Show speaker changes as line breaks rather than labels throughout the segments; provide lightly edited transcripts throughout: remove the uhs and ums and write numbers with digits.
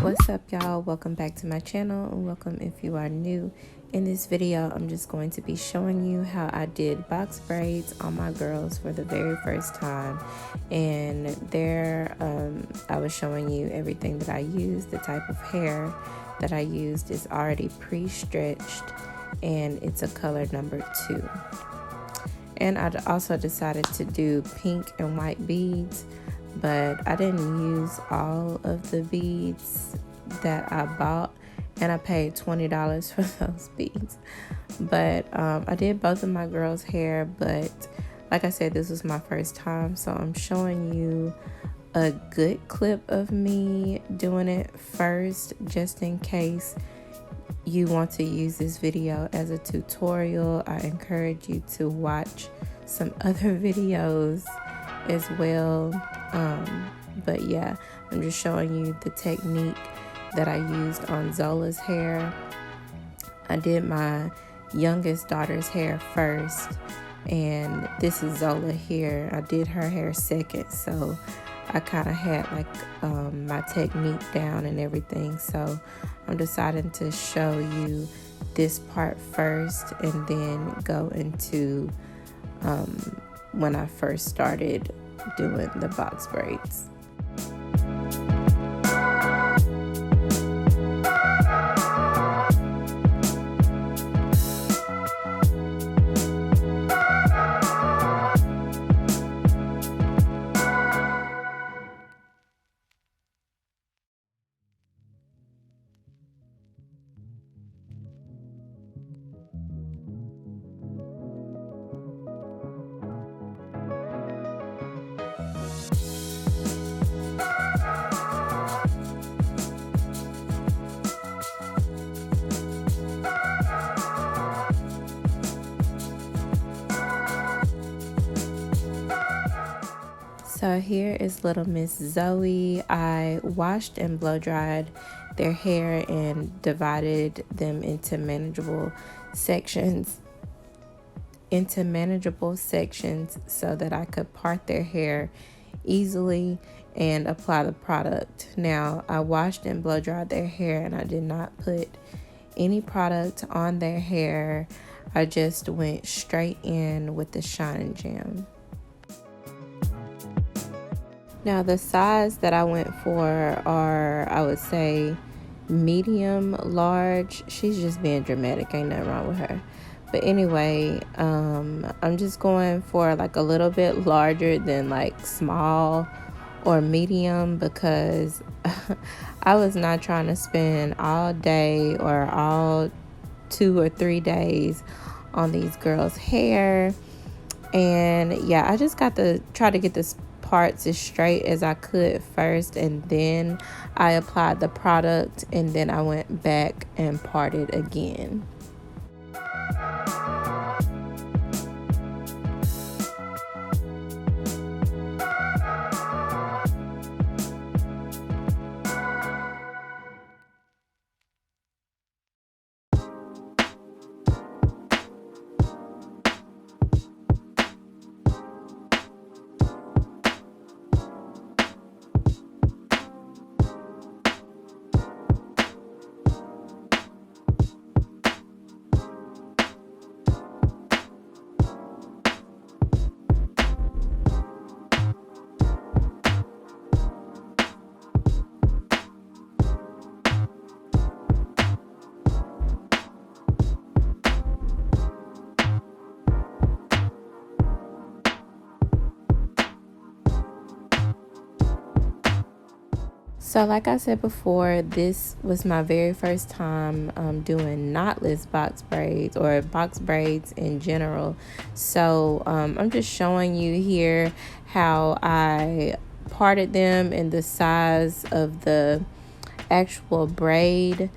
What's up, y'all? Welcome back to my channel, and welcome if you are new. In this video, I'm just going to be showing you how I did box braids on my girls for the very first time. And there I was showing you everything that I used. The type of hair that I used is already pre-stretched, and it's a color number 2. And I also decided to do pink and white beads, but I didn't use all of the beads that I bought, and I paid $20 for those beads. But I did both of my girls' hair, but like I said, this was my first time, so I'm showing you a good clip of me doing it first, just in case you want to use this video as a tutorial. I encourage you to watch some other videos as well. But yeah, I'm just showing you the technique that I used on Zola's hair. I did my youngest daughter's hair first, and this is Zola here. I did her hair second, so I kind of had like my technique down and everything. So I'm deciding to show you this part first and then go into when I first started doing the box braids. So here is little Miss Zoe. I washed and blow dried their hair and divided them into manageable sections so that I could part their hair easily and apply the product. Now, I washed and blow dried their hair, and I did not put any product on their hair. I just went straight in with the Shine Jam. Now, the size that I went for are, I would say, medium, large. She's just being dramatic. Ain't nothing wrong with her. But anyway, I'm just going for like a little bit larger than like small or medium, because I was not trying to spend all day or all 2 or 3 days on these girls' hair. And yeah, I just got to try to get this parts as straight as I could first, and then I applied the product, and then I went back and parted again. So like I said before, this was my very first time doing knotless box braids, or box braids in general. So I'm just showing you here how I parted them in the size of the actual braid.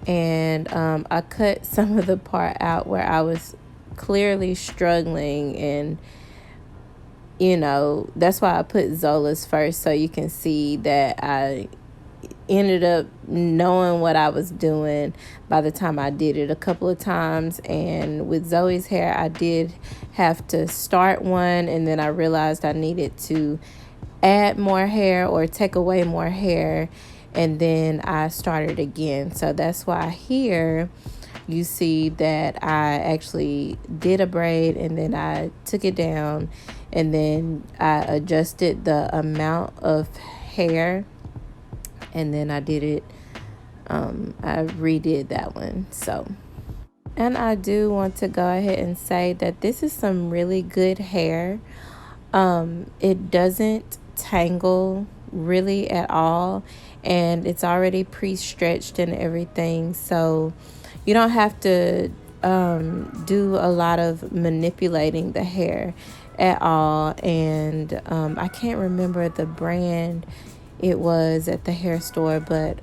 And I cut some of the part out where I was clearly struggling, and you know, that's why I put Zola's first, so you can see that I ended up knowing what I was doing by the time I did it a couple of times. And with Zoe's hair, I did have to start one, and then I realized I needed to add more hair or take away more hair, and then I started again. So that's why here you see that I actually did a braid, and then I took it down, and then I adjusted the amount of hair, and then I did it, I redid that one. So, and I do want to go ahead and say that this is some really good hair. It doesn't tangle really at all, and it's already pre-stretched and everything, so you don't have to do a lot of manipulating the hair at all. And I can't remember the brand it was at the hair store, but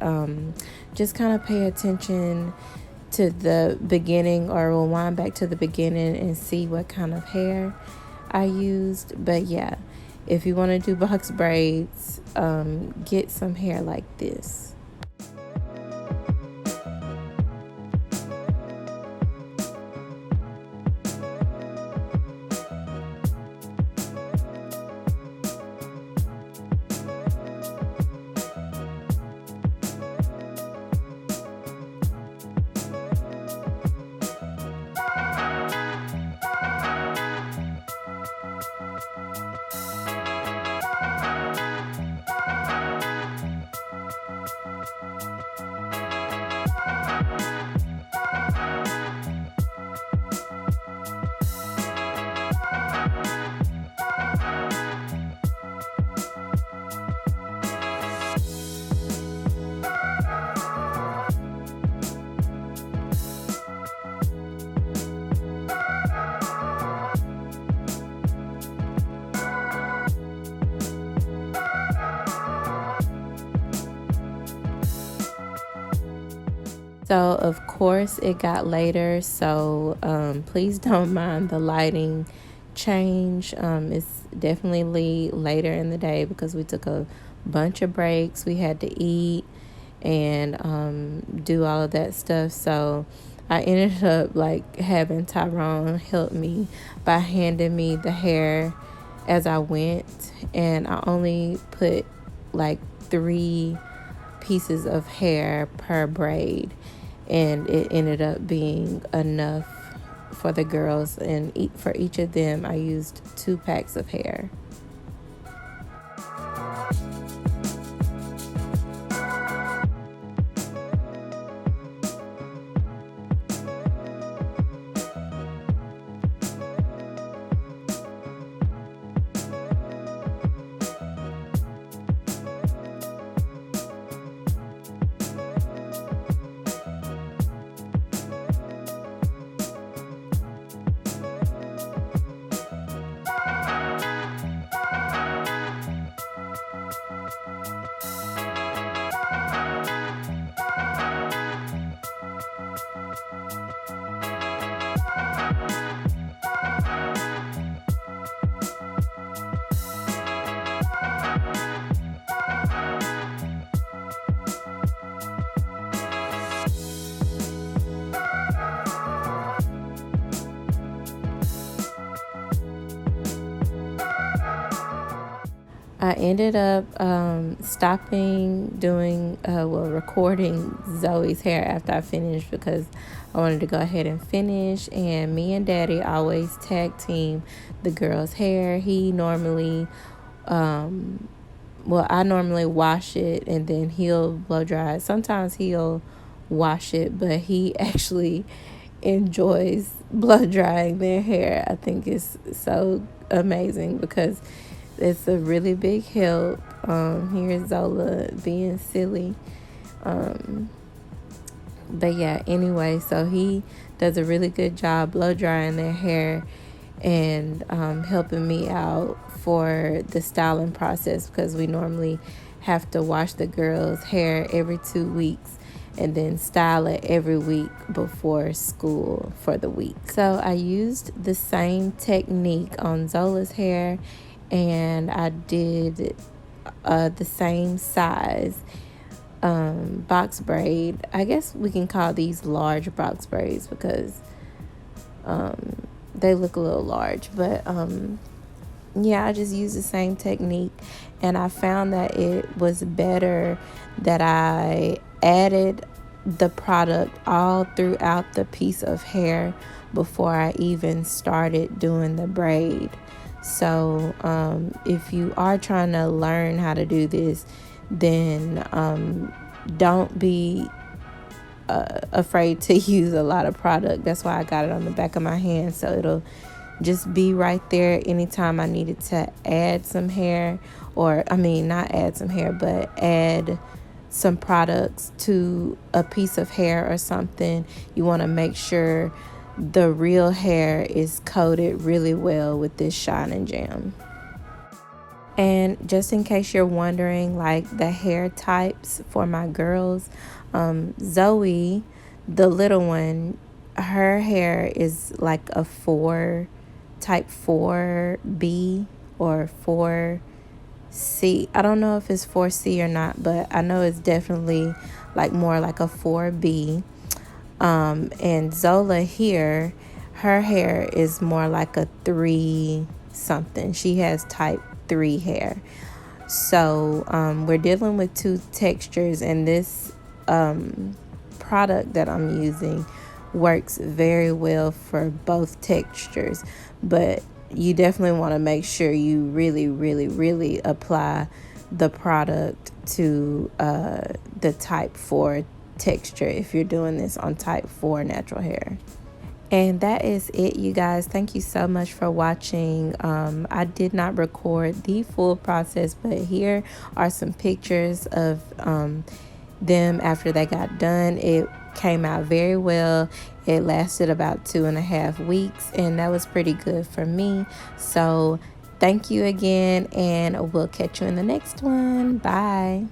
just kind of pay attention to the beginning, or rewind back to the beginning and see what kind of hair I used. But yeah, if you want to do box braids, get some hair like this. So of course it got later, so please don't mind the lighting change. It's definitely later in the day because we took a bunch of breaks. We had to eat and do all of that stuff. So I ended up like having Tyrone help me by handing me the hair as I went, and I only put like 3 pieces of hair per braid, and it ended up being enough for the girls, and for each of them I used 2 packs of hair. I ended up stopping doing, recording Zoe's hair after I finished, because I wanted to go ahead and finish. And me and Daddy always tag team the girl's hair. He normally, I normally wash it and then he'll blow dry it. Sometimes he'll wash it, but he actually enjoys blow drying their hair. I think it's so amazing because it's a really big help. Here's Zola being silly. But yeah, anyway, so he does a really good job blow drying their hair and helping me out for the styling process, because we normally have to wash the girls' hair every 2 weeks and then style it every week before school for the week. So I used the same technique on Zola's hair, and I did the same size box braid. I guess we can call these large box braids because they look a little large, but yeah, I just used the same technique, and I found that it was better that I added the product all throughout the piece of hair before I even started doing the braid. So if you are trying to learn how to do this, then don't be afraid to use a lot of product. That's why I got it on the back of my hand, so it'll just be right there anytime I needed to add some hair, or I mean not add some hair, but add some products to a piece of hair or something. You want to make sure the real hair is coated really well with this Shine and Jam. And just in case you're wondering, like the hair types for my girls, Zoe, the little one, her hair is like a type 4B or 4C. I don't know if it's 4C or not, but I know it's definitely like more like a 4B. And Zola here, her hair is more like a 3 something. She has type 3 hair. So we're dealing with two textures, and this product that I'm using works very well for both textures. But you definitely want to make sure you really apply the product to the type 4 texture if you're doing this on type 4 natural hair. And that is it, you guys. Thank you so much for watching. I did not record the full process, but here are some pictures of them after they got done. It came out very well. It lasted about 2.5 weeks, and that was pretty good for me. So thank you again, and we'll catch you in the next one. Bye.